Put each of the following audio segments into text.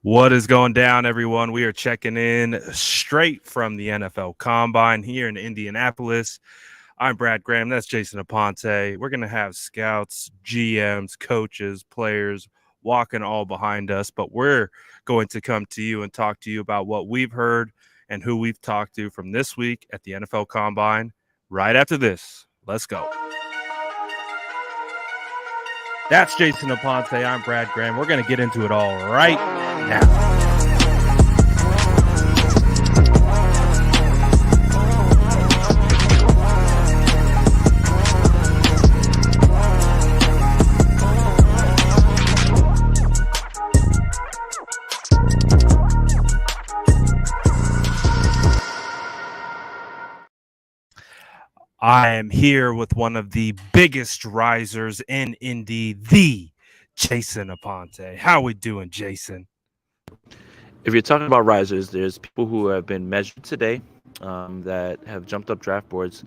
What is going down, everyone? We are checking in straight from the NFL Combine here in Indianapolis. I'm Brad Graham. That's Jason Aponte. We're going to have scouts, GMs, coaches, players walking all behind us, but we're going to come to you and talk to you about what we've heard and who we've talked to from this week at the NFL Combine right after this. Let's go. That's Jason Aponte. I'm Brad Graham. We're going to get into it all right now. I am here with one of the biggest risers in Indy, the Jason Aponte. How we doing, Jason? If you're talking about risers, there's people who have been measured today that have jumped up draft boards.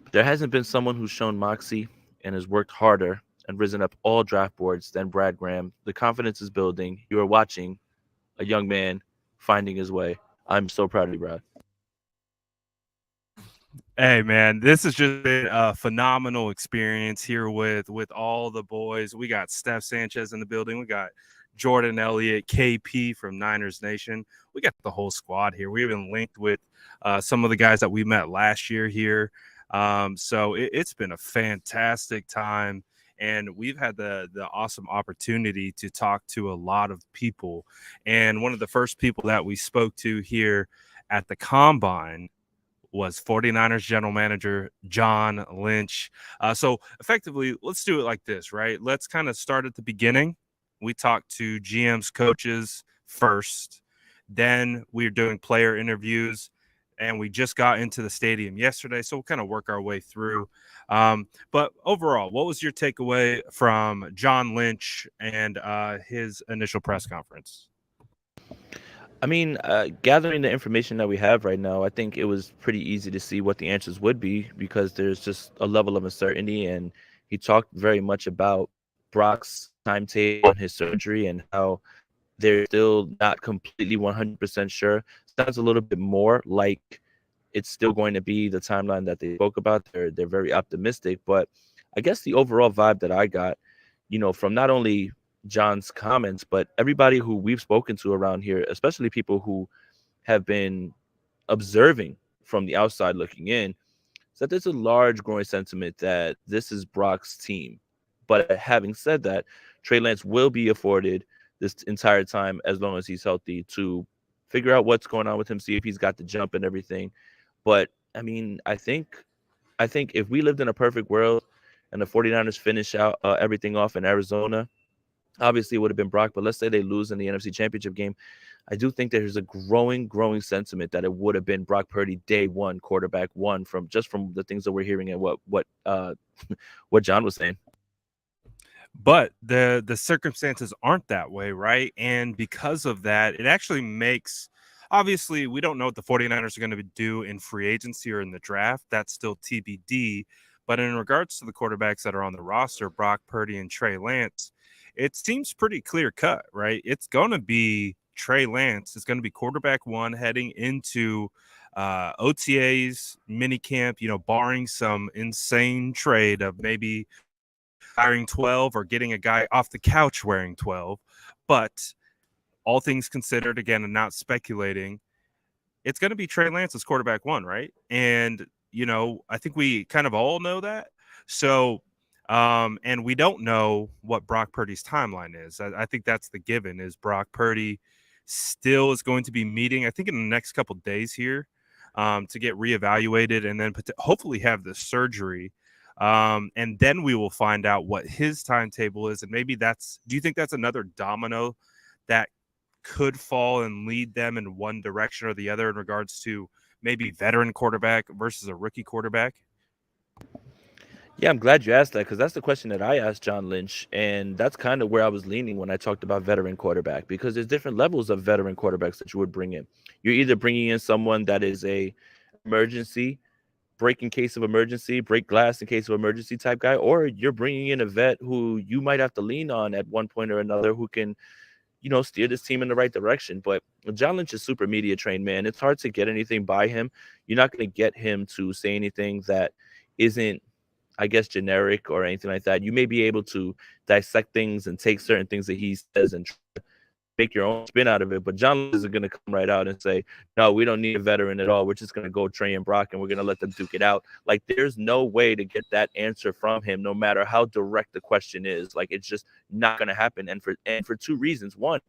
But there hasn't been someone who's shown moxie and has worked harder and risen up all draft boards than Brad Graham. The confidence is building. You are watching a young man finding his way. I'm so proud of you, Brad. Hey man, this has just been a phenomenal experience here with all the boys. We got Steph Sanchez in the building. We got Jordan Elliott, KP from Niners Nation. We got the whole squad here. We even linked with some of the guys that we met last year here. So it's been a fantastic time, and we've had the awesome opportunity to talk to a lot of people. And one of the first people that we spoke to here at the Combine was 49ers general manager John Lynch. So effectively, let's do it like this, right? Let's kind of start at the beginning. We talked to GMs, coaches first. Then we're doing player interviews, and we just got into the stadium yesterday. So we'll kind of work our way through. But overall, what was your takeaway from John Lynch and his initial press conference? I mean, gathering the information that we have right now, I think it was pretty easy to see what the answers would be because there's just a level of uncertainty. And he talked very much about Brock's timetable and his surgery and how they're still not completely 100% sure. Sounds a little bit more like it's still going to be the timeline that they spoke about. They're very optimistic, but I guess the overall vibe that I got, from not only John's comments, but everybody who we've spoken to around here, especially people who have been observing from the outside looking in, is that there's a large growing sentiment that this is Brock's team. But having said that, Trey Lance will be afforded this entire time as long as he's healthy to figure out what's going on with him, see if he's got the jump and everything. But I mean, I think if we lived in a perfect world and the 49ers finish out everything off in Arizona, obviously it would have been Brock, but let's say they lose in the NFC Championship game. I do think there's a growing sentiment that it would have been Brock Purdy day one, quarterback one, from the things that we're hearing and what John was saying. But the circumstances aren't that way, right? And because of that, it actually makes, obviously we don't know what the 49ers are going to do in free agency or in the draft. That's still TBD. But in regards to the quarterbacks that are on the roster, Brock Purdy and Trey Lance, it seems pretty clear cut, right? It's going to be Trey Lance. It's going to be quarterback one heading into OTAs, minicamp, barring some insane trade of maybe hiring 12 or getting a guy off the couch wearing 12. But all things considered, again, and not speculating, it's going to be Trey Lance as quarterback one, right? And, I think we kind of all know that. So, and we don't know what Brock Purdy's timeline is. I think that's the given is Brock Purdy still is going to be meeting, I think, in the next couple of days here to get reevaluated and then hopefully have the surgery. And then we will find out what his timetable is. And maybe do you think that's another domino that could fall and lead them in one direction or the other in regards to maybe veteran quarterback versus a rookie quarterback? Yeah, I'm glad you asked that because that's the question that I asked John Lynch, and that's kind of where I was leaning when I talked about veteran quarterback because there's different levels of veteran quarterbacks that you would bring in. You're either bringing in someone that is a emergency break in case of emergency, break glass in case of emergency type guy, or you're bringing in a vet who you might have to lean on at one point or another who can steer this team in the right direction. But John Lynch is super media trained, man. It's hard to get anything by him. You're not going to get him to say anything that isn't, I guess, generic or anything like that. You may be able to dissect things and take certain things that he says and make your own spin out of it. But John Lynch isn't going to come right out and say, no, we don't need a veteran at all. We're just going to go Trey and Brock and we're going to let them duke it out. Like, there's no way to get that answer from him, no matter how direct the question is. Like, it's just not going to happen. And for two reasons. One,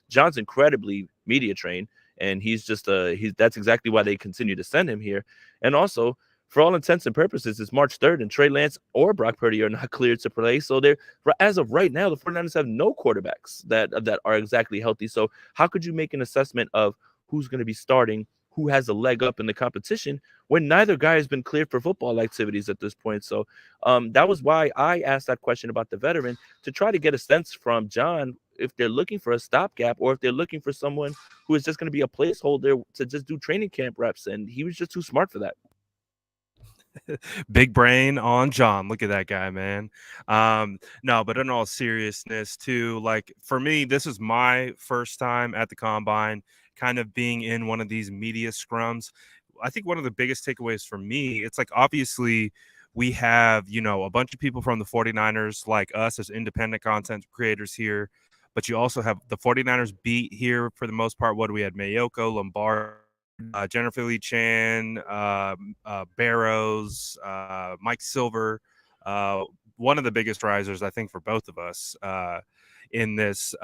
John's incredibly media trained, and that's exactly why they continue to send him here. And also, for all intents and purposes, it's March 3rd, and Trey Lance or Brock Purdy are not cleared to play. So as of right now, the 49ers have no quarterbacks that are exactly healthy. So how could you make an assessment of who's going to be starting, who has a leg up in the competition, when neither guy has been cleared for football activities at this point? So that was why I asked that question about the veteran, to try to get a sense from John if they're looking for a stopgap or if they're looking for someone who is just going to be a placeholder to just do training camp reps. And he was just too smart for that. Big brain on John. Look at that guy, man. No, but in all seriousness, too, like, for me, this is my first time at the Combine, kind of being in one of these media scrums. I think one of the biggest takeaways for me, it's like, obviously we have, a bunch of people from the 49ers, like us as independent content creators here, but you also have the 49ers beat here for the most part. What do we had? Mayoko, Lombard, Jennifer Lee Chan, Barrows, Mike Silver, one of the biggest risers, I think, for both of us in this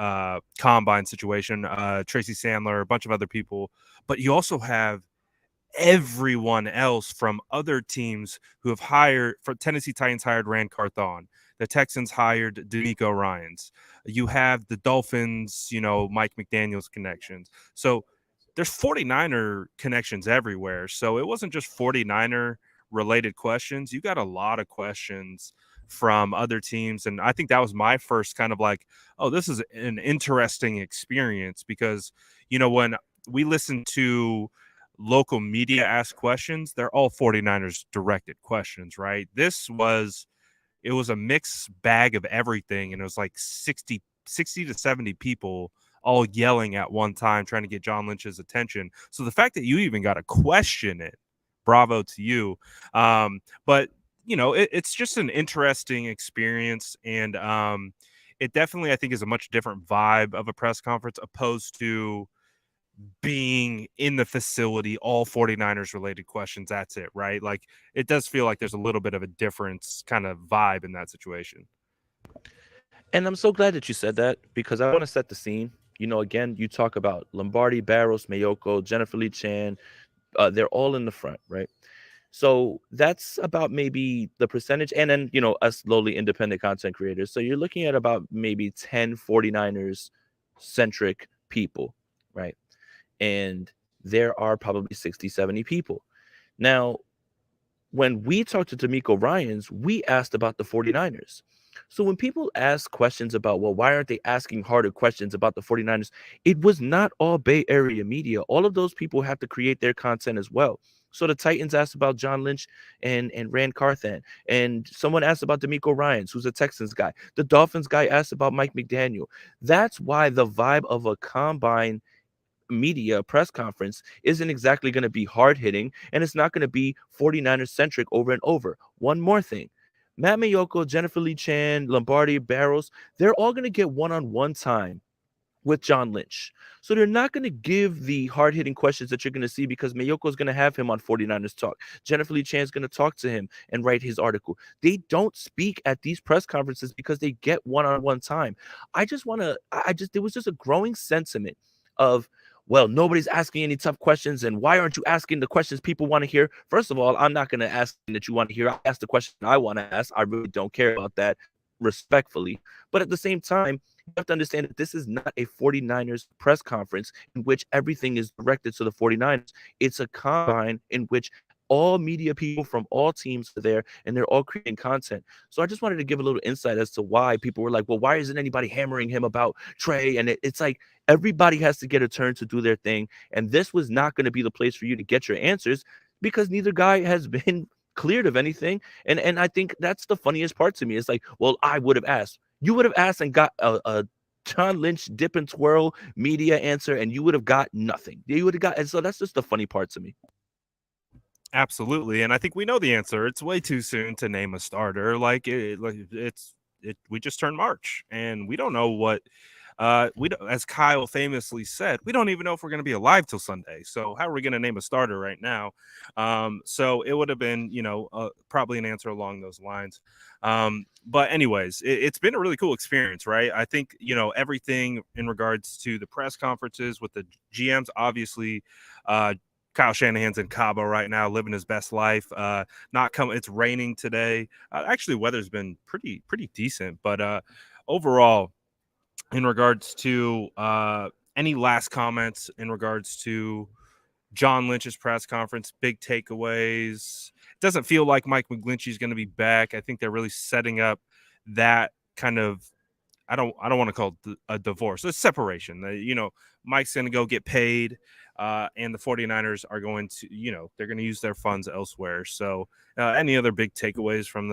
combine situation, Tracy Sandler, a bunch of other people. But you also have everyone else from other teams who have hired. For Tennessee Titans hired Rand Carthon. The Texans hired DeMeco Ryans. You have the Dolphins, Mike McDaniel's connections. So there's 49er connections everywhere. So it wasn't just 49er related questions. You got a lot of questions from other teams. And I think that was my first kind of like, oh, this is an interesting experience, because, when we listen to local media ask questions, they're all 49ers directed questions, right? It was a mixed bag of everything. And it was like 60 to 70 people all yelling at one time, trying to get John Lynch's attention. So the fact that you even got to question it, bravo to you. But, it's just an interesting experience. And it definitely, I think, is a much different vibe of a press conference opposed to being in the facility, all 49ers related questions. That's it, right? Like, it does feel like there's a little bit of a difference kind of vibe in that situation. And I'm so glad that you said that, because I want to set the scene. Again, you talk about Lombardi, Barrows, Mayoko, Jennifer Lee Chan. They're all in the front, right? So that's about maybe the percentage. And then, us lowly independent content creators. So you're looking at about maybe 10 49ers centric people, right? And there are probably 60, 70 people. Now, when we talked to DeMeco Ryans, we asked about the 49ers. So when people ask questions about, well, why aren't they asking harder questions about the 49ers? It was not all Bay Area media. All of those people have to create their content as well. So the Titans asked about John Lynch and Rand Carthon. And someone asked about DeMeco Ryans, who's a Texans guy. The Dolphins guy asked about Mike McDaniel. That's why the vibe of a combine media press conference isn't exactly going to be hard hitting, and it's not going to be 49ers centric over and over. One more thing. Matt Mayoko, Jennifer Lee Chan, Lombardi, Barrows, they're all going to get one-on-one time with John Lynch. So they're not going to give the hard-hitting questions that you're going to see, because Mayoko is going to have him on 49ers Talk. Jennifer Lee Chan is going to talk to him and write his article. They don't speak at these press conferences because they get one-on-one time. There was just a growing sentiment of, well, nobody's asking any tough questions, and why aren't you asking the questions people want to hear? First of all, I'm not going to ask that you want to hear. I ask the question I want to ask. I really don't care about that, respectfully. But at the same time, you have to understand that this is not a 49ers press conference in which everything is directed to the 49ers. It's a combine in which all media people from all teams are there, and they're all creating content. So I just wanted to give a little insight as to why people were like, well, why isn't anybody hammering him about Trey? And it's like, everybody has to get a turn to do their thing. And this was not going to be the place for you to get your answers, because neither guy has been cleared of anything. And I think that's the funniest part to me. It's like, well, I would have asked. You would have asked and got a John Lynch dip and twirl media answer, and you would have got nothing. You would have got, and so that's just the funny part to me. Absolutely, and I think we know the answer. It's way too soon to name a starter. We just turned March, and we don't know what. We don't, as Kyle famously said, we don't even know if we're going to be alive till Sunday. So how are we going to name a starter right now? So it would have been, probably an answer along those lines. But anyways, it's been a really cool experience, right? I think everything in regards to the press conferences with the GMs, obviously. Kyle Shanahan's in Cabo right now, living his best life. Not coming. It's raining today. Actually, weather's been pretty decent. But overall, in regards to any last comments in regards to John Lynch's press conference, big takeaways. It doesn't feel like Mike McGlinchey is going to be back. I think they're really setting up that kind of. I don't want to call it a divorce. It's separation. Mike's going to go get paid, and the 49ers are going to, they're going to use their funds elsewhere. So, any other big takeaways from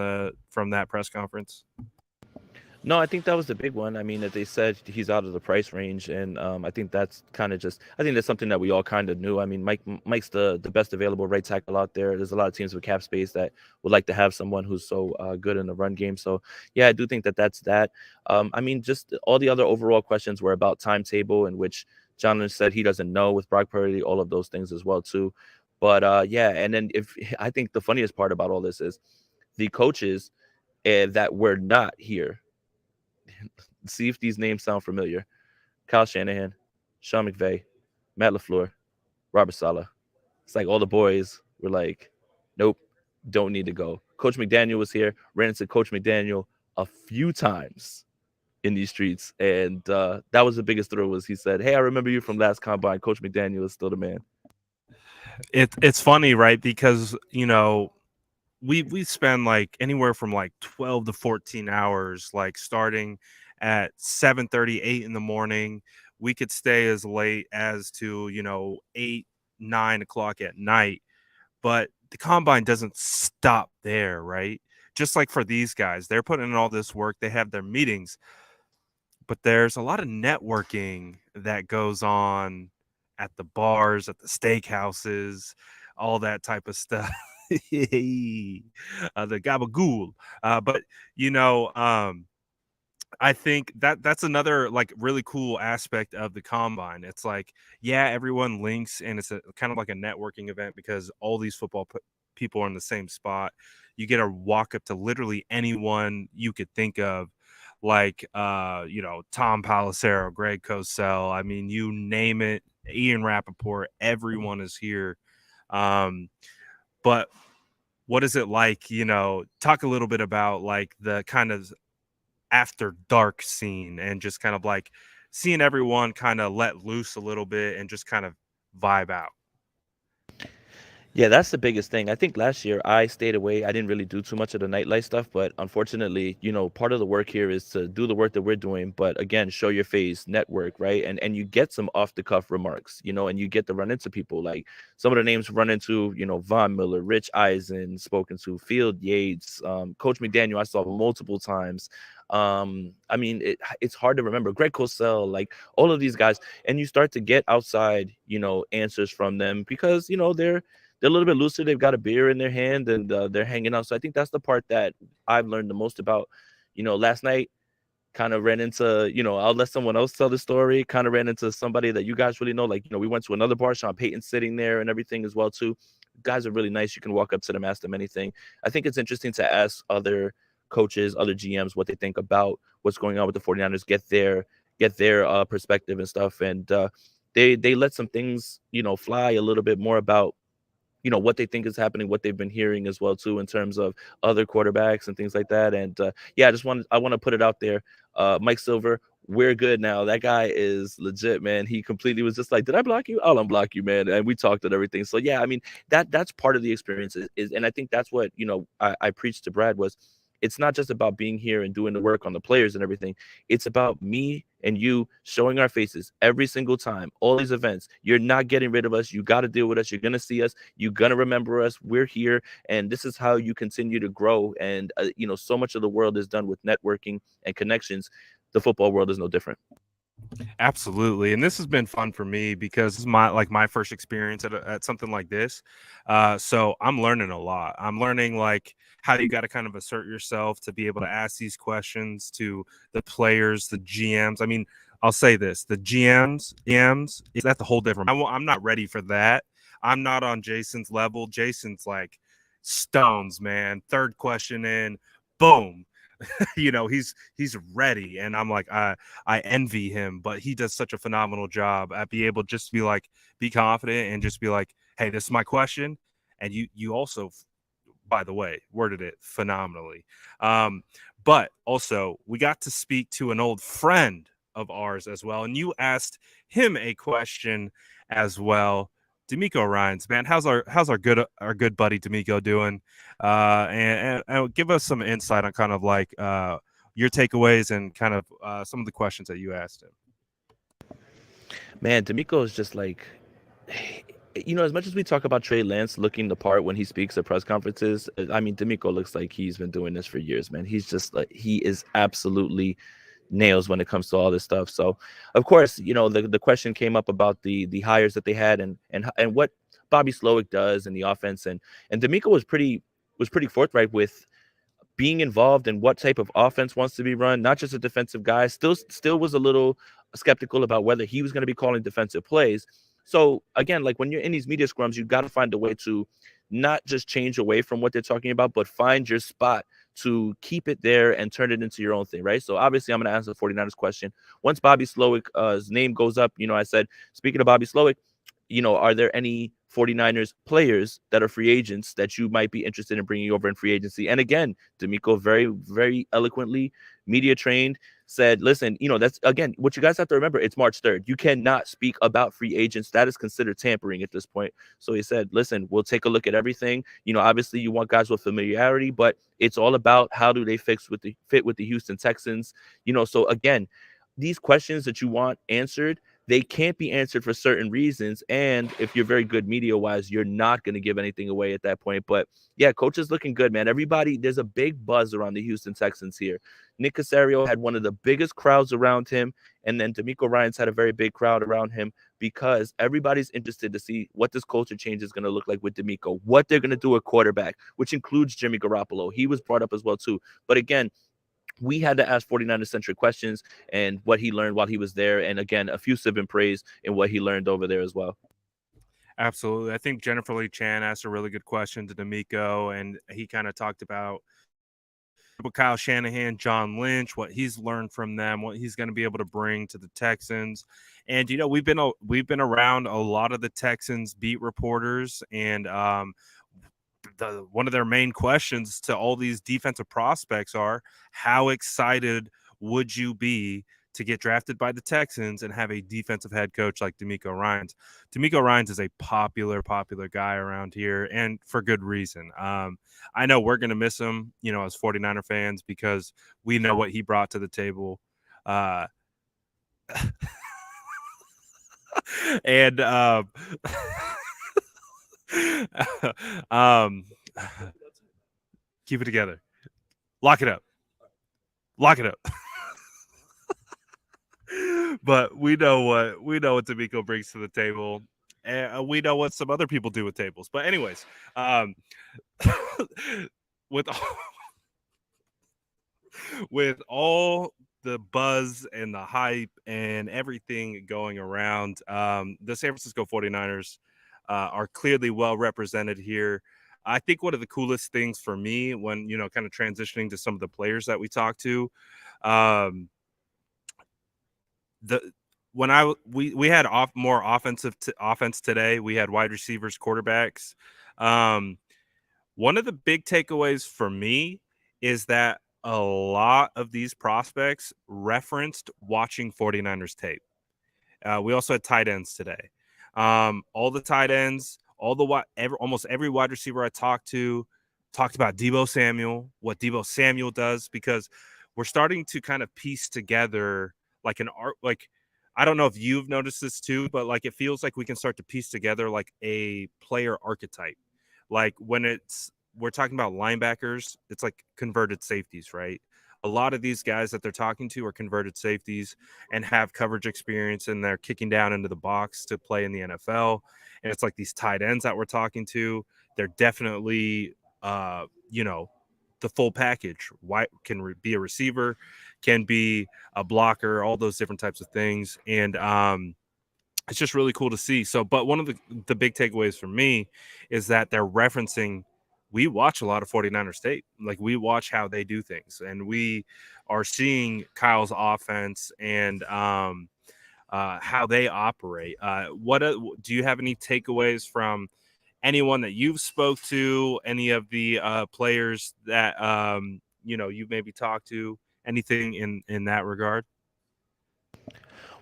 that press conference? No, I think that was the big one. I mean, that they said he's out of the price range, and I think that's kind of just. I think that's something that we all kind of knew. I mean, Mike's the best available right tackle out there. There's a lot of teams with cap space that would like to have someone who's so good in the run game. So yeah, I do think that that's that. I mean, just all the other overall questions were about timetable, in which John Lynch said he doesn't know with Brock Purdy, all of those things as well too. But yeah, and then if I think the funniest part about all this is the coaches that were not here. See if these names sound familiar. Kyle Shanahan, Sean McVay, Matt LaFleur, Robert Saleh. It's like all the boys were like, nope, don't need to go. Coach McDaniel was here, ran into Coach McDaniel a few times in these streets. And that was the biggest thrill was he said, hey, I remember you from last combine. Coach McDaniel is still the man. It's funny, right? Because, we spend like anywhere from like 12 to 14 hours, like starting at 7:38 in the morning. We could stay as late as to 8, 9 o'clock at night, but the combine doesn't stop there, right? Just like for these guys, they're putting in all this work, they have their meetings, but there's a lot of networking that goes on at the bars, at the steakhouses, all that type of stuff. The gabagool. But I think that's another like really cool aspect of the combine. It's like, yeah, everyone links, and it's a kind of like a networking event because all these people are in the same spot. You get to walk up to literally anyone you could think of, like Tom Palacero, Greg Cosell. I mean, you name it, Ian Rappaport. Everyone is here. But what is it like? Talk a little bit about like the kind of after dark scene and just kind of like seeing everyone kind of let loose a little bit and just kind of vibe out. Yeah, that's the biggest thing. I think last year I stayed away. I didn't really do too much of the nightlife stuff, but unfortunately, part of the work here is to do the work that we're doing, but again, show your face, network, right? And you get some off the cuff remarks, and you get to run into people like some of the names run into, Von Miller, Rich Eisen, spoken to Field Yates, Coach McDaniel, I saw multiple times. I mean, it's hard to remember. Greg Cosell, like all of these guys, and you start to get outside, answers from them because they're a little bit looser. They've got a beer in their hand and they're hanging out. So I think that's the part that I've learned the most about. Last night kind of ran into, I'll let someone else tell the story. Kind of ran into somebody that you guys really know. Like, we went to another bar, Sean Payton sitting there and everything as well too. Guys are really nice. You can walk up to them, ask them anything. I think it's interesting to ask other coaches, other GMs, what they think about what's going on with the 49ers, get their perspective and stuff. And they let some things, fly a little bit more about what they think is happening, what they've been hearing as well too, in terms of other quarterbacks and things like that. And yeah, I want to put it out there. Mike Silver, we're good now. That guy is legit, man. He completely was just like, did I block you? I'll unblock you, man. And we talked and everything. So yeah, I mean, that's part of the experience is and I think that's what, I preached to Brad was it's not just about being here and doing the work on the players and everything. It's about me and you showing our faces every single time, all these events. You're not getting rid of us. You got to deal with us. You're going to see us. You're going to remember us. We're here. And this is how you continue to grow. And, so much of the world is done with networking and connections. the football world is no different. Absolutely, and this has been fun for me because this is my first experience at something like this. So I'm learning a lot. I'm learning like how you got to kind of assert yourself to be able to ask these questions to the players, the GMs. I mean, I'll say this: the GMs, is that's a whole different. I'm not ready for that. I'm not on Jason's level. Jason's like stones, man. Third question in, boom. He's ready, and I'm like, I envy him, but he does such a phenomenal job at be able just to be like, be confident and just be like, hey, this is my question. And you also, by the way, worded it phenomenally. But also we got to speak to an old friend of ours as well, and you asked him a question as well. DeMeco Ryans, man, how's our good buddy DeMeco doing? And give us some insight on kind of like your takeaways and kind of some of the questions that you asked him. Man, DeMeco is just like, as much as we talk about Trey Lance looking the part when he speaks at press conferences, I mean, DeMeco looks like he's been doing this for years, man. He's just like, he is absolutely nails when it comes to all this stuff. So, of course, the question came up about the hires that they had and what Bobby Slowick does in the offense, and DeMeco was pretty forthright with being involved in what type of offense wants to be run, not just a defensive guy. Still was a little skeptical about whether he was going to be calling defensive plays. So again, like when you're in these media scrums, you got to find a way to not just change away from what they're talking about, but find your spot to keep it there and turn it into your own thing, right? So obviously I'm going to answer the 49ers question. Once Bobby Slowick's name goes up, I said, speaking of Bobby Slowick, are there any 49ers players that are free agents that you might be interested in bringing over in free agency? And again, DeMeco very, very eloquently, media trained, said, listen, that's, again, what you guys have to remember, it's March 3rd. You cannot speak about free agents. That is considered tampering at this point. So he said, listen, we'll take a look at everything. Obviously you want guys with familiarity, but it's all about how do they fit with the Houston Texans. So again, these questions that you want answered, they can't be answered for certain reasons. And if you're very good media wise, you're not going to give anything away at that point. But yeah, coach is looking good, man. Everybody, there's a big buzz around the Houston Texans here. Nick Caserio had one of the biggest crowds around him. And then DeMeco Ryans had a very big crowd around him because everybody's interested to see what this culture change is going to look like with DeMeco, what they're going to do at quarterback, which includes Jimmy Garoppolo. He was brought up as well, too. But again, we had to ask 49er-centric questions and what he learned while he was there. And again, effusive in praise in what he learned over there as well. Absolutely. I think Jennifer Lee Chan asked a really good question to DeMeco, and he kind of talked about Kyle Shanahan, John Lynch, what he's learned from them, what he's going to be able to bring to the Texans. And, we've been around a lot of the Texans beat reporters, and one of their main questions to all these defensive prospects are, how excited would you be to get drafted by the Texans and have a defensive head coach like DeMeco Ryans? DeMeco Ryans is a popular guy around here, and for good reason. I know we're going to miss him, as 49er fans, because we know what he brought to the table. And keep it together. Lock it up. But we know what DeMeco brings to the table, and we know what some other people do with tables. But anyways, with all the buzz and the hype and everything going around, the San Francisco 49ers are clearly well represented here. I think one of the coolest things for me when, kind of transitioning to some of the players that we talked to, we had more offense today. We had wide receivers, quarterbacks. One of the big takeaways for me is that a lot of these prospects referenced watching 49ers tape. We also had tight ends today. All the tight ends, almost every wide receiver I talked about Deebo Samuel, what Deebo Samuel does, because we're starting to kind of piece together like an art. Like, I don't know if you've noticed this too, but like it feels like we can start to piece together like a player archetype. Like when we're talking about linebackers, it's like converted safeties, right? a lot of these guys that they're talking to are converted safeties and have coverage experience, and they're kicking down into the box to play in the NFL. And it's like these tight ends that we're talking to, they're definitely, you know, the full package. Why can be a receiver, can be a blocker, all those different types of things. And it's just really cool to see. So, but one of the big takeaways for me is that they're referencing, we watch a lot of 49ers tape. Like, we watch how they do things, and we are seeing Kyle's offense and how they operate. What do you have any takeaways from anyone that you've spoke to, any of the players that you've maybe talked to, anything in that regard?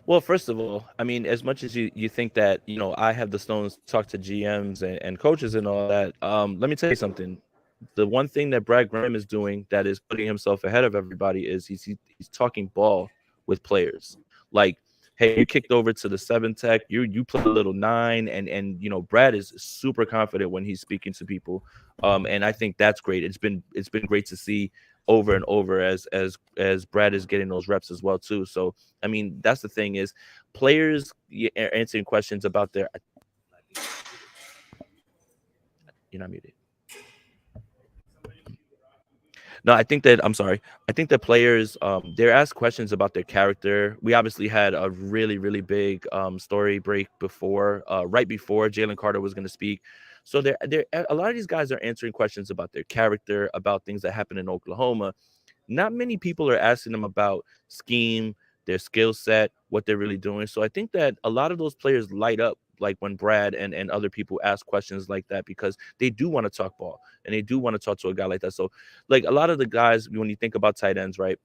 Well, first of all, I mean, as much as you think that, I have the stones to talk to GMs and coaches and all that, let me tell you something. The one thing that Brad Graham is doing that is putting himself ahead of everybody is he's talking ball with players. Like, hey, you kicked over to the 7 tech, you play a little 9, and Brad is super confident when he's speaking to people. And I think that's great. It's been great to see over and over as Brad is getting those reps as well too. So I mean, that's the thing is players answering questions about their. You're not muted. No, I'm sorry. I think that players, they're asked questions about their character. We obviously had a really, really big story break before, right before Jalen Carter was going to speak. So there, a lot of these guys are answering questions about their character, about things that happened in Oklahoma. Not many people are asking them about scheme, their skill set, what they're really doing. So I think that a lot of those players light up like when Brad and other people ask questions like that because they do want to talk ball and they do want to talk to a guy like that. So like a lot of the guys, when you think about tight ends, right?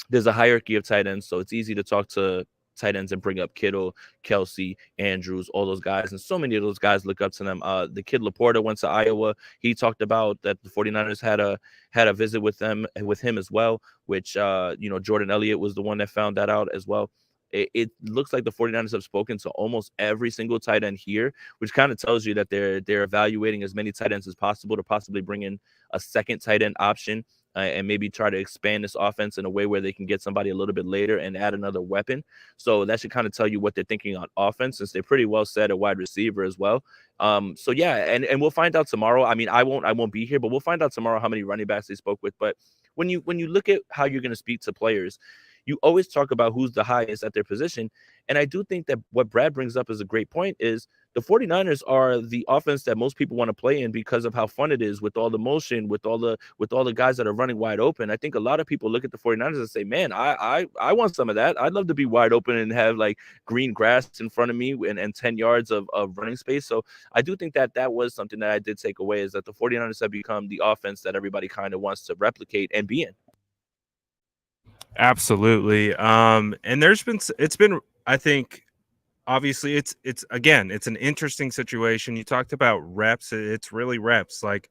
There's a hierarchy of tight ends, so it's easy to talk to tight ends and bring up Kittle, Kelsey, Andrews, all those guys. And so many of those guys look up to them. The kid Laporta went to Iowa. He talked about that the 49ers had a visit with him as well, which Jordan Elliott was the one that found that out as well. It looks like the 49ers have spoken to almost every single tight end here, which kind of tells you that they're evaluating as many tight ends as possible to possibly bring in a second tight end option and maybe try to expand this offense in a way where they can get somebody a little bit later and add another weapon. So that should kind of tell you what they're thinking on offense, since they're pretty well set at wide receiver as well. So yeah, and we'll find out tomorrow. I mean, I won't be here, but we'll find out tomorrow how many running backs they spoke with. But when you look at how you're going to speak to players, you always talk about who's the highest at their position. And I do think that what Brad brings up is a great point is the 49ers are the offense that most people want to play in because of how fun it is with all the motion, with all the guys that are running wide open. I think a lot of people look at the 49ers and say, man, I want some of that. I'd love to be wide open and have like green grass in front of me and 10 yards of running space. So I do think that was something that I did take away, is that the 49ers have become the offense that everybody kind of wants to replicate and be in. Absolutely. And it's been, I think, obviously it's again, it's an interesting situation. You talked about reps. It's really reps. Like,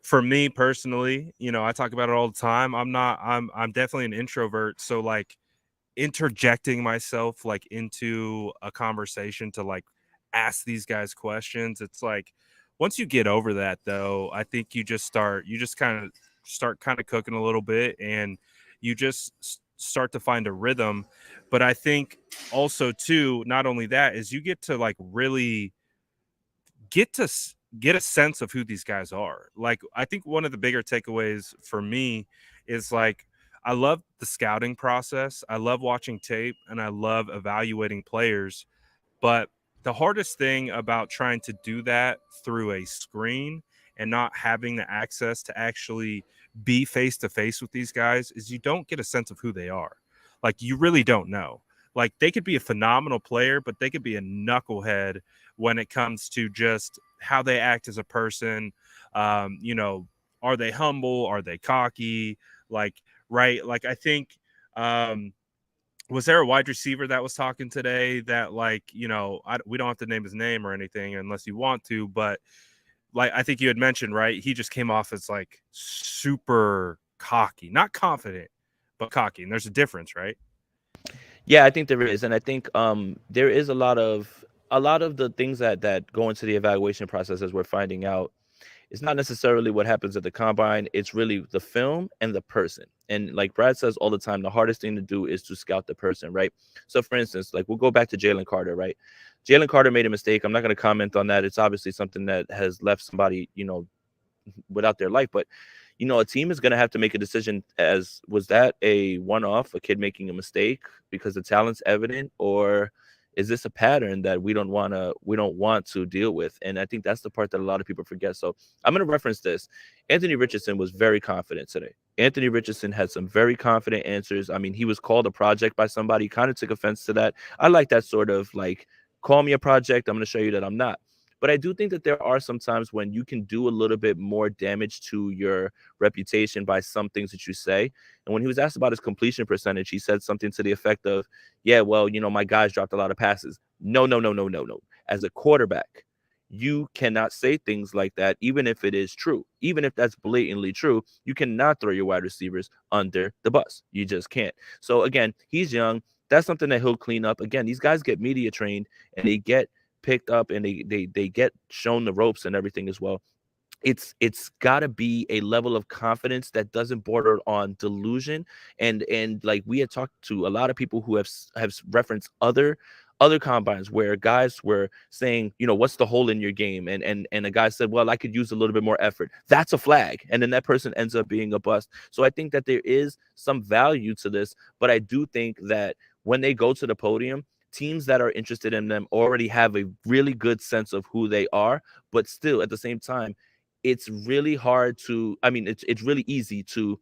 for me personally, I talk about it all the time. I'm definitely an introvert. So like, interjecting myself like into a conversation to like ask these guys questions, it's like, once you get over that though, I think you just kind of start kind of cooking a little bit, and you just start to find a rhythm. But I think also too, not only that, is you get to like really get a sense of who these guys are. Like, I think one of the bigger takeaways for me is like, I love the scouting process. I love watching tape and I love evaluating players. But the hardest thing about trying to do that through a screen and not having the access to actually be face to face with these guys is you don't get a sense of who they are. Like, you really don't know. Like, they could be a phenomenal player, but they could be a knucklehead when it comes to just how they act as a person. Are they humble? Are they cocky? Like, right? Like, I think, was there a wide receiver that was talking today that, like, we don't have to name his name or anything unless you want to, but like, I think you had mentioned, right? He just came off as like super cocky, not confident, but cocky. And there's a difference, right? Yeah, I think there is, and I think there is a lot of the things that go into the evaluation process, as we're finding out. it's not necessarily what happens at the combine. It's really the film and the person. And like Brad says all the time, the hardest thing to do is to scout the person, right? So for instance, like we'll go back to Jalen Carter, right? Jalen Carter made a mistake. I'm not going to comment on that. It's obviously something that has left somebody, without their life. But a team is going to have to make a decision. As was that a one-off, a kid making a mistake because the talent's evident, or is this a pattern that we don't want to deal with? And I think that's the part that a lot of people forget. So I'm going to reference this. Anthony Richardson was very confident today. Anthony Richardson had some very confident answers. I mean, he was called a project by somebody. He kind of took offense to that. I like that sort of like, call me a project, I'm going to show you that I'm not. But I do think that there are some times when you can do a little bit more damage to your reputation by some things that you say. And when he was asked about his completion percentage, he said something to the effect of, yeah, well, my guys dropped a lot of passes. No, no, no, no, no, no. As a quarterback, you cannot say things like that, even if it is true. Even if that's blatantly true, you cannot throw your wide receivers under the bus. You just can't. So again, he's young. That's something that he'll clean up. Again, these guys get media trained and they get picked up and they get shown the ropes and everything as well. It's got to be a level of confidence that doesn't border on delusion. And like we had talked to a lot of people who have referenced other combines where guys were saying, what's the hole in your game? And a guy said, well, I could use a little bit more effort. That's a flag. And then that person ends up being a bust. So I think that there is some value to this, but I do think that when they go to the podium, teams that are interested in them already have a really good sense of who they are, but still at the same time, it's really hard to, I mean, it's really easy to,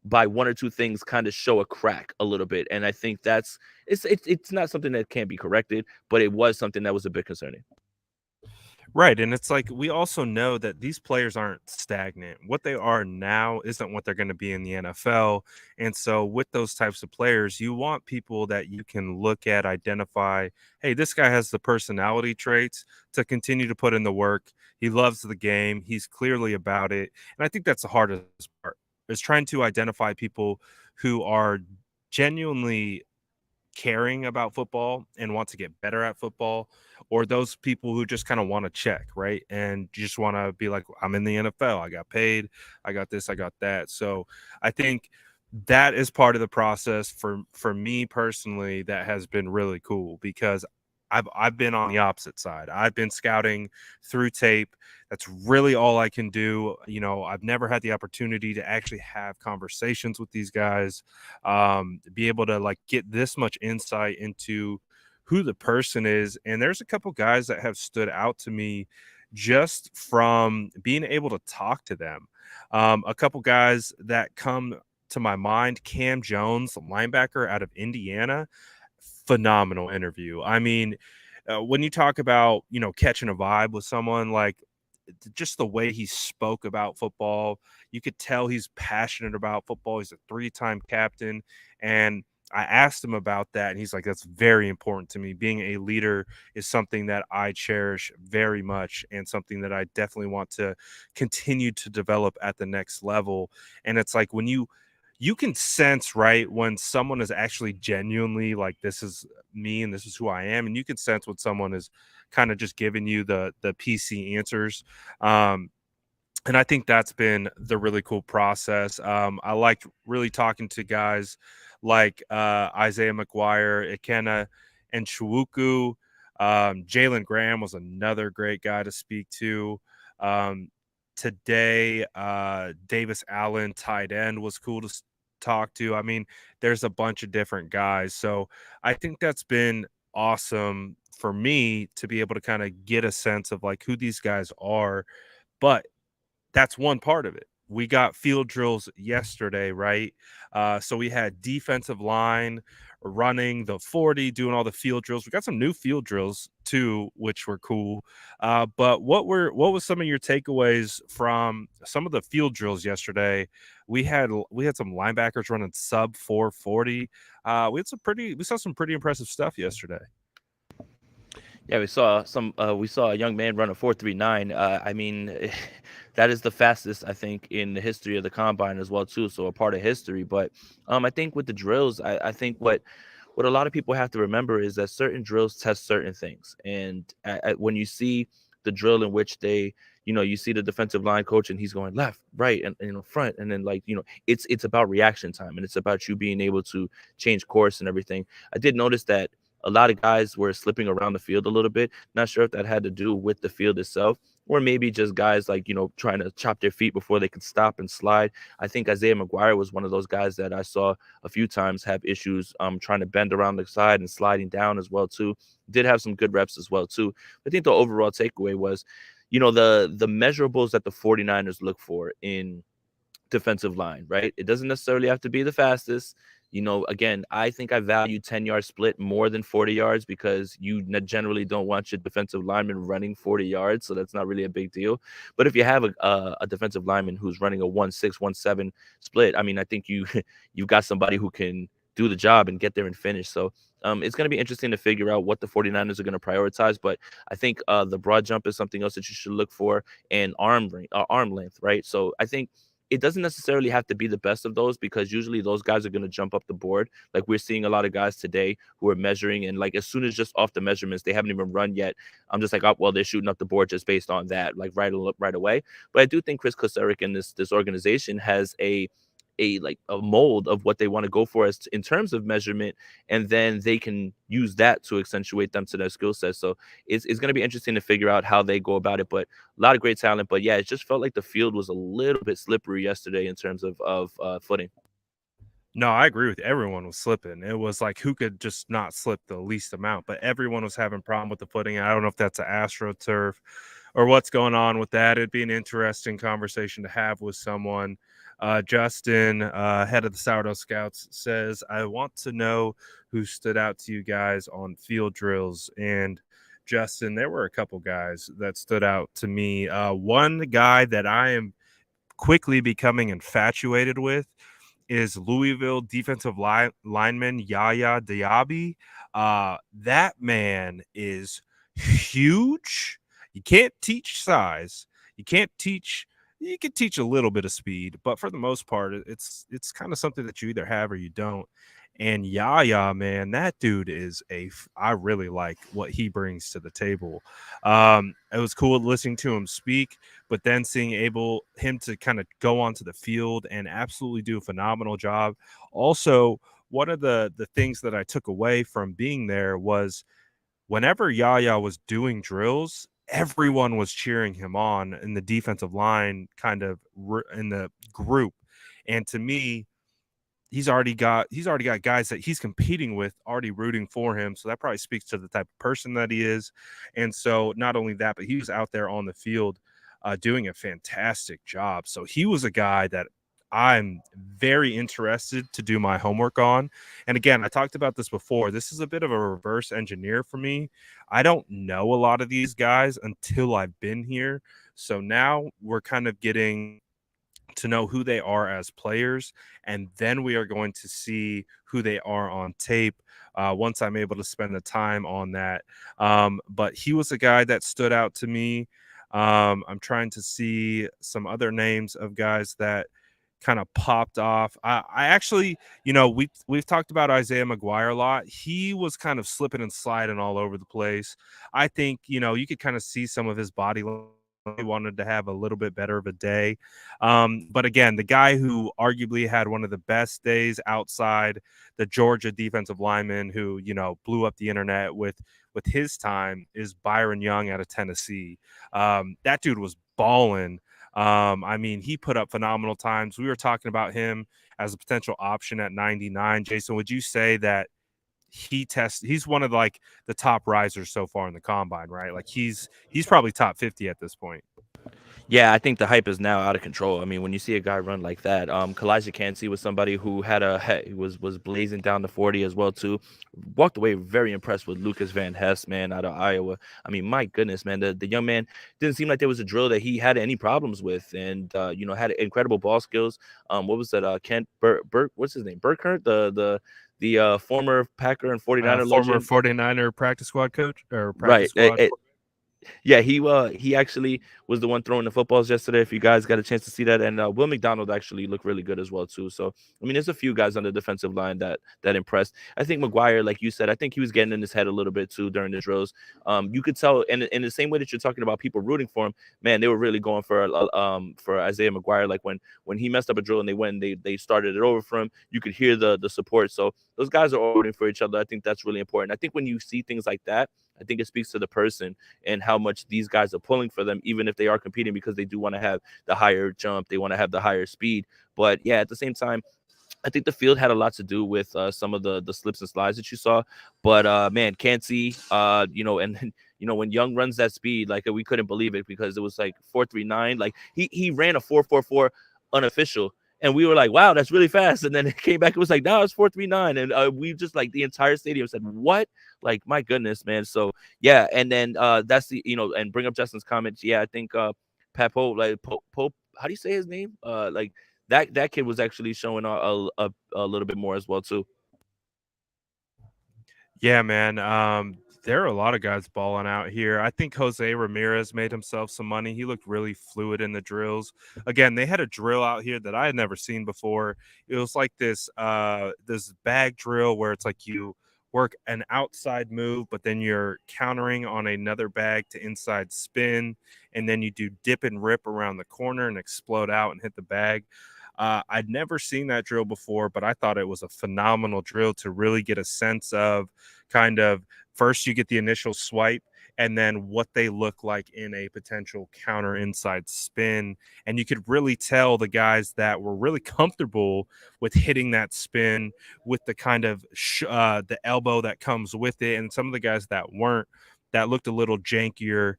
by one or two things, kind of show a crack a little bit. And I think it's not something that can't be corrected, but it was something that was a bit concerning. Right. And it's like we also know that these players aren't stagnant. What they are now isn't what they're going to be in the NFL. And so, with those types of players, you want people that you can look at, identify, hey, this guy has the personality traits to continue to put in the work. He loves the game. He's clearly about it. And I think that's the hardest part is trying to identify people who are genuinely caring about football and want to get better at football, or those people who just kind of want to check, right? And just want to be like, I'm in the NFL, I got paid, I got this, I got that. So I think that is part of the process for me personally that has been really cool because I've been on the opposite side. I've been scouting through tape. That's really all I can do. I've never had the opportunity to actually have conversations with these guys, be able to like get this much insight into who the person is. And there's a couple guys that have stood out to me just from being able to talk to them. A couple guys that come to my mind: Cam Jones, linebacker out of Indiana. Phenomenal interview. I mean, when you talk about, catching a vibe with someone, like just the way he spoke about football, you could tell he's passionate about football. He's a three-time captain. And I asked him about that, and he's like, that's very important to me. Being a leader is something that I cherish very much and something that I definitely want to continue to develop at the next level. And it's like when you can sense, right, when someone is actually genuinely like, this is me and this is who I am. And you can sense when someone is kind of just giving you the PC answers. And I think that's been the really cool process. I liked really talking to guys like Isaiah McGuire, Ikenna, and Chukwuku. Jalen Graham was another great guy to speak to. Um, Today, Davis Allen, tight end, was cool to talk to. I mean, there's a bunch of different guys. So I think that's been awesome for me to be able to kind of get a sense of like who these guys are. But that's one part of it. We got field drills yesterday, right? So we had defensive line running the 40, doing all the field drills. We got some new field drills too, which were cool. But what was some of your takeaways from some of the field drills yesterday? We had some linebackers running sub 440. We saw some pretty impressive stuff yesterday. Yeah, we saw a young man run a 4.39. I mean, that is the fastest I think in the history of the combine as well too. So a part of history. But I think with the drills, I think what a lot of people have to remember is that certain drills test certain things. And when you see the drill in which they, you see the defensive line coach and he's going left, right, and front, and then like it's about reaction time and it's about you being able to change course and everything. I did notice that a lot of guys were slipping around the field a little bit. Not sure if that had to do with the field itself or maybe just guys like, trying to chop their feet before they can stop and slide. I think Isaiah McGuire was one of those guys that I saw a few times have issues trying to bend around the side and sliding down as well too. Did have some good reps as well too. I think the overall takeaway was, the measurables that the 49ers look for in defensive line, right? It doesn't necessarily have to be the fastest. Again, I think I value 10-yard split more than 40 yards because you generally don't want your defensive lineman running 40 yards. So that's not really a big deal. But if you have a defensive lineman who's running a 1.6, 1.7 split, I mean, I think you've got somebody who can do the job and get there and finish. So it's going to be interesting to figure out what the 49ers are going to prioritize. But I think the broad jump is something else that you should look for, and arm length, right? So I think it doesn't necessarily have to be the best of those because usually those guys are going to jump up the board. Like we're seeing a lot of guys today who are measuring and like as soon as just off the measurements, they haven't even run yet. I'm just like, oh, well, they're shooting up the board just based on that, like right away. But I do think Chris Kosarik and this organization has a mold of what they want to go for as in terms of measurement, and then they can use that to accentuate them to their skill set. So it's going to be interesting to figure out how they go about it. But a lot of great talent. But yeah, it just felt like the field was a little bit slippery yesterday in terms of footing. No, I agree with you. Everyone was slipping. It was like who could just not slip the least amount, but everyone was having problem with the footing. I don't know if that's an AstroTurf or what's going on with that. It'd be an interesting conversation to have with someone. Justin, head of the Sourdough Scouts, says, I want to know who stood out to you guys on field drills. And Justin, there were a couple guys that stood out to me. One guy that I am quickly becoming infatuated with is Louisville defensive lineman Yaya Diaby. That man is huge. You can't teach size. You can teach a little bit of speed, but for the most part, it's kind of something that you either have or you don't. And Yaya, man, that dude is I really like what he brings to the table. It was cool listening to him speak, but then seeing him to kind of go onto the field and absolutely do a phenomenal job. Also, one of the things that I took away from being there was whenever Yaya was doing drills, everyone was cheering him on in the defensive line, kind of in the group. And to me, he's already got guys that he's competing with already rooting for him. So that probably speaks to the type of person that he is. And so not only that, but he was out there on the field doing a fantastic job. So he was a guy that I'm very interested to do my homework on. And again, I talked about this before. This is a bit of a reverse engineer for me. I don't know a lot of these guys until I've been here. So now we're kind of getting to know who they are as players, and then we are going to see who they are on tape once I'm able to spend the time on that. But he was a guy that stood out to me. I'm trying to see some other names of guys that kind of popped off. I actually, we've talked about Isaiah McGuire a lot. He was kind of slipping and sliding all over the place. I think, you could kind of see some of his body language. He wanted to have a little bit better of a day. But again, the guy who arguably had one of the best days outside the Georgia defensive lineman who, blew up the internet with his time is Byron Young out of Tennessee. That dude was balling. I mean, he put up phenomenal times. We were talking about him as a potential option at 99. Jason, would you say that he's one of like the top risers so far in the combine, right? Like he's probably top 50 at this point. Yeah, I think the hype is now out of control. I mean, when you see a guy run like that, Kalijah Kancey was somebody who was blazing down the 40 as well too. Walked away very impressed with Lucas Van Hess, man, out of Iowa. I mean, my goodness, man, the young man didn't seem like there was a drill that he had any problems with, and had incredible ball skills. What was that? Kent Burke, what's his name? Burkhardt, the former Packer and 49er former legend. 49er practice squad coach or practice Right. squad. Yeah, he actually was the one throwing the footballs yesterday. If you guys got a chance to see that, and Will McDonald actually looked really good as well too. So I mean, there's a few guys on the defensive line that impressed. I think McGuire, like you said, I think he was getting in his head a little bit too during the drills. You could tell, and in the same way that you're talking about people rooting for him, man, they were really going for Isaiah McGuire. Like when he messed up a drill and they went, and they started it over for him. You could hear the support. So those guys are all rooting for each other. I think that's really important. I think when you see things like that, I think it speaks to the person and how much these guys are pulling for them, even if they are competing, because they do want to have the higher jump, they want to have the higher speed. But yeah, at the same time, I think the field had a lot to do with some of the slips and slides that you saw. But man, can't see, and when Young runs that speed, like we couldn't believe it because it was like 4.39. Like he ran a 4.44 unofficial. And we were like, wow, that's really fast. And then it came back. It was like, no, it's 4.39. And we just like the entire stadium said, what? Like, my goodness, man. So, yeah. And then that's and bring up Justin's comments. Yeah, I think Papo, like Pope, how do you say his name? Like, that kid was actually showing a little bit more as well too. Yeah, man. There are a lot of guys balling out here. I think Jose Ramirez made himself some money. He looked really fluid in the drills. Again, they had a drill out here that I had never seen before. It was like this bag drill where it's like you work an outside move, but then you're countering on another bag to inside spin, and then you do dip and rip around the corner and explode out and hit the bag. I'd never seen that drill before, but I thought it was a phenomenal drill to really get a sense of kind of first you get the initial swipe and then what they look like in a potential counter inside spin. And you could really tell the guys that were really comfortable with hitting that spin with the kind of the elbow that comes with it. And some of the guys that weren't, that looked a little jankier.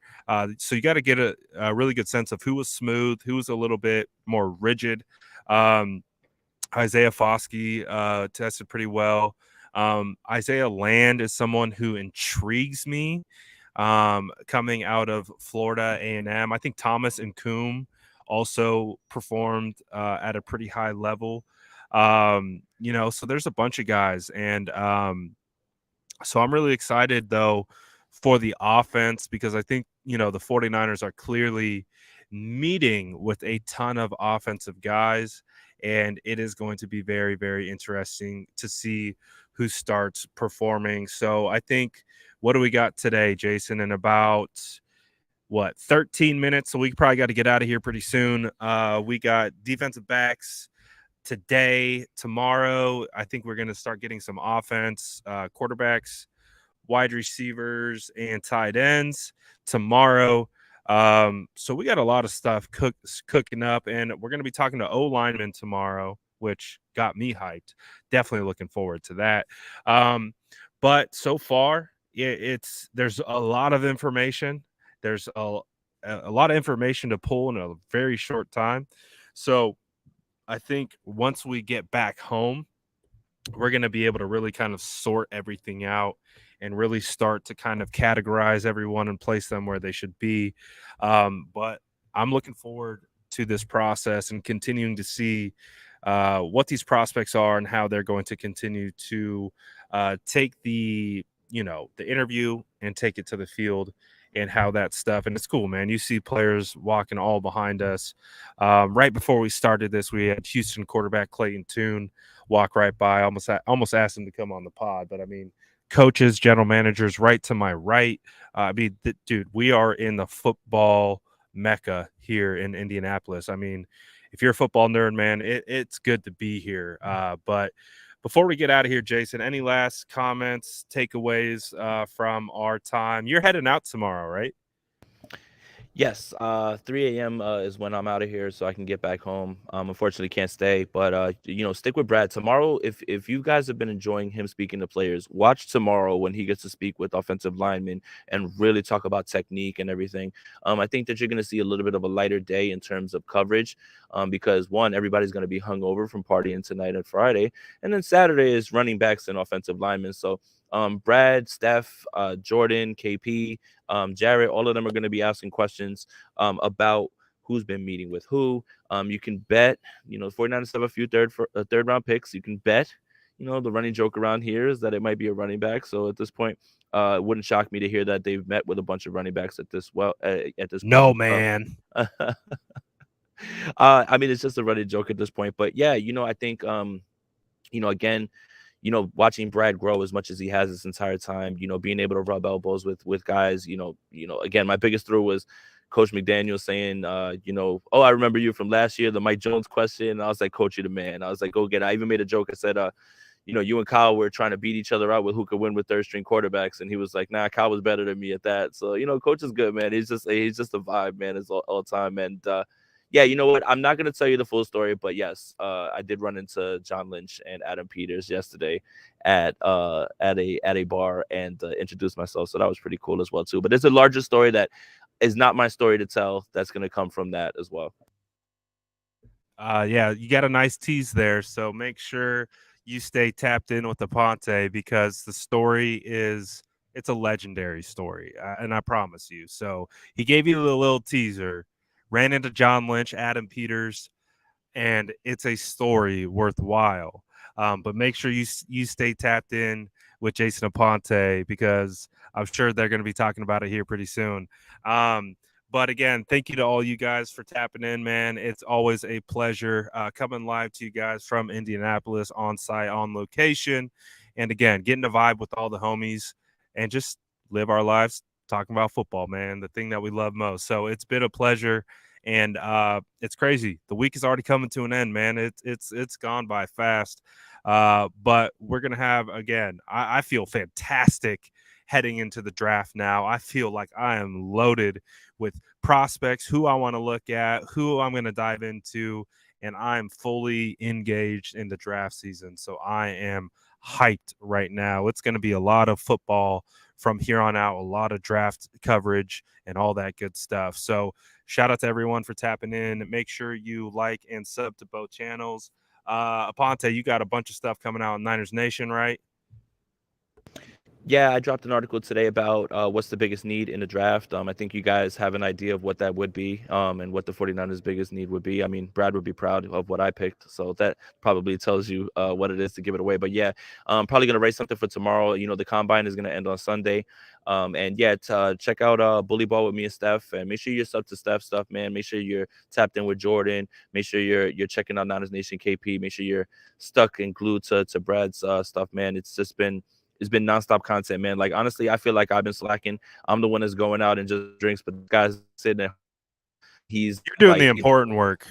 So you got to get a really good sense of who was smooth, who was a little bit more rigid. um, Isaiah Foskey tested pretty well. Isaiah Land is someone who intrigues me, coming out of Florida A&M. I think Thomas and Coombe also performed at a pretty high level. So there's a bunch of guys, and so I'm really excited, though, for the offense because I think, the 49ers are clearly meeting with a ton of offensive guys, and it is going to be very, very interesting to see who starts performing. So I think, what do we got today, Jason? In about, what, 13 minutes? So we probably got to get out of here pretty soon. We got defensive backs today. Tomorrow, I think we're going to start getting some offense, quarterbacks, wide receivers, and tight ends tomorrow. So we got a lot of stuff cooking up, and we're going to be talking to O linemen tomorrow, which got me hyped. Definitely looking forward to that. But so far, there's a lot of information. There's a lot of information to pull in a very short time. So I think once we get back home, we're going to be able to really kind of sort everything out and really start to kind of categorize everyone and place them where they should be. But I'm looking forward to this process and continuing to see what these prospects are and how they're going to continue to take the interview and take it to the field and how that stuff. And it's cool, man. You see players walking all behind us. Right before we started this, we had Houston quarterback Clayton Tune walk right by. Almost asked him to come on the pod, but I mean, coaches, general managers, right to my right. Dude, we are in the football mecca here in Indianapolis. I mean, if you're a football nerd, man, it's good to be here. But before we get out of here, Jason, any last comments, takeaways from our time? You're heading out tomorrow, right? Yes, 3 a.m. Is when I'm out of here, so I can get back home. Unfortunately, can't stay, but stick with Brad tomorrow. If you guys have been enjoying him speaking to players, watch tomorrow when he gets to speak with offensive linemen and really talk about technique and everything. I think that you're going to see a little bit of a lighter day in terms of coverage, because one, everybody's going to be hungover from partying tonight and Friday, and then Saturday is running backs and offensive linemen. So Brad, Steph, Jordan, KP, Jared, all of them are going to be asking questions about who's been meeting with who. You can bet, 49ers have a few third round picks. You can bet, The running joke around here is that it might be a running back. So at this point, it wouldn't shock me to hear that they've met with a bunch of running backs at this point No, as well. man. I mean, it's just a running joke at this point. But yeah, I think again, watching Brad grow as much as he has this entire time, being able to rub elbows with guys, again, my biggest thrill was Coach McDaniel saying, oh, I remember you from last year, the Mike Jones question. And I was like, Coach, you the man. I was like, go get it. I even made a joke. I said, you and Kyle were trying to beat each other out with who could win with third string quarterbacks. And he was like, nah, Kyle was better than me at that. So, Coach is good, man. He's just a vibe, man, is all time. And, yeah, you know what? I'm not going to tell you the full story, but yes, I did run into John Lynch and Adam Peters yesterday at a bar and introduced myself. So that was pretty cool as well too. But there's a larger story that is not my story to tell. That's going to come from that as well. Yeah, you got a nice tease there. So make sure you stay tapped in with the Ponte because the story it's a legendary story, and I promise you. So he gave you a little teaser, ran into John Lynch, Adam Peters, and it's a story worthwhile. But make sure you stay tapped in with Jason Aponte because I'm sure they're going to be talking about it here pretty soon. But again, thank you to all you guys for tapping in, man. It's always a pleasure coming live to you guys from Indianapolis on site, on location. And again, getting a vibe with all the homies and just live our lives talking about football, man, the thing that we love most. So it's been a pleasure. And it's crazy. The week is already coming to an end, man. It's gone by fast. But we're gonna have again. I feel fantastic heading into the draft now. I feel like I am loaded with prospects, who I want to look at, who I'm going to dive into, and I'm fully engaged in the draft season. So I am hyped right now. It's going to be a lot of football from here on out, a lot of draft coverage and all that good stuff. So shout out to everyone for tapping in. Make sure you like and sub to both channels. Aponte, you got a bunch of stuff coming out on Niners Nation, right? Yeah, I dropped an article today about what's the biggest need in the draft. I think you guys have an idea of what that would be and what the 49ers' biggest need would be. I mean, Brad would be proud of what I picked, so that probably tells you what it is to give it away. But yeah, I'm probably going to write something for tomorrow. The combine is going to end on Sunday. And yeah, check out Bully Ball with me and Steph, and make sure you're sub to Steph stuff, man. Make sure you're tapped in with Jordan. Make sure you're checking out Niners Nation KP. Make sure you're stuck and glued to Brad's stuff, man. It's been nonstop content, man. Like, honestly, I feel like I've been slacking. I'm the one that's going out and just drinks, but the guy's sitting there. He's You're doing like, the important work.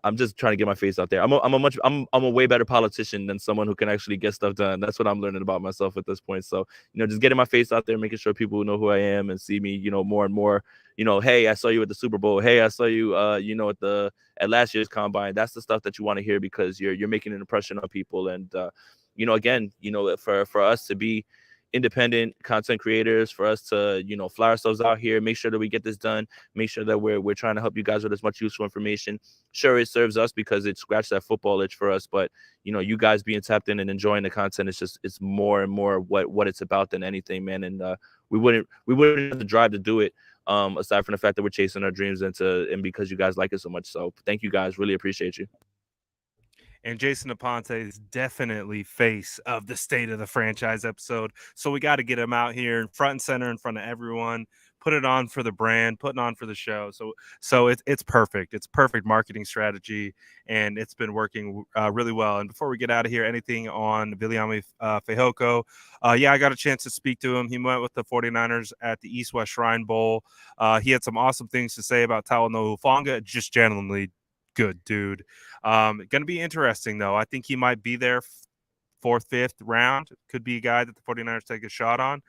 I'm just trying to get my face out there. I'm a way better politician than someone who can actually get stuff done. That's what I'm learning about myself at this point. So, just getting my face out there, making sure people know who I am and see me, more and more. Hey, I saw you at the Super Bowl. Hey, I saw you, at last year's combine. That's the stuff that you want to hear because you're making an impression on people. And again, for us to be independent content creators, for us to fly ourselves out here, make sure that we get this done, make sure that we're trying to help you guys with as much useful information. Sure, it serves us because it scratched that football itch for us, but you guys being tapped in and enjoying the content, it's more and more what it's about than anything, man. And we wouldn't have the drive to do it aside from the fact that we're chasing our dreams and because you guys like it so much. So thank you guys, really appreciate you. And Jason Aponte is definitely face of the State of the Franchise episode. So we got to get him out here in front and center in front of everyone, put it on for the brand, putting on for the show. So it's perfect. It's perfect marketing strategy, and it's been working really well. And before we get out of here, anything on Viliami Fehoko? Yeah, I got a chance to speak to him. He went with the 49ers at the East-West Shrine Bowl. He had some awesome things to say about Talanoa Hufanga, just genuinely good dude. Going to be interesting, though. I think he might be there fourth, fifth round. Could be a guy that the 49ers take a shot on.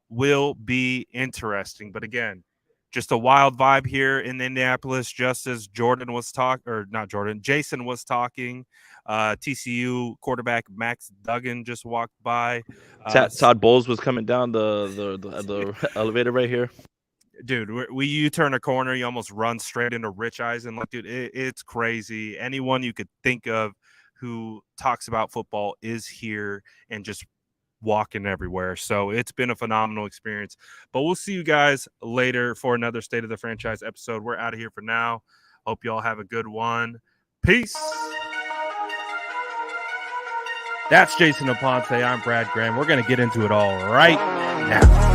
Will be interesting. But again, just a wild vibe here in Indianapolis, just as Jason was talking. TCU quarterback Max Duggan just walked by. Todd Bowles was coming down the elevator right here. Dude, you turn a corner, you almost run straight into Rich Eisen. Like, dude, it's crazy. Anyone you could think of who talks about football is here and just walking everywhere. So it's been a phenomenal experience. But we'll see you guys later for another State of the Franchise episode. We're out of here for now. Hope you all have a good one. Peace. That's Jason Aponte. I'm Brad Graham. We're going to get into it all right now.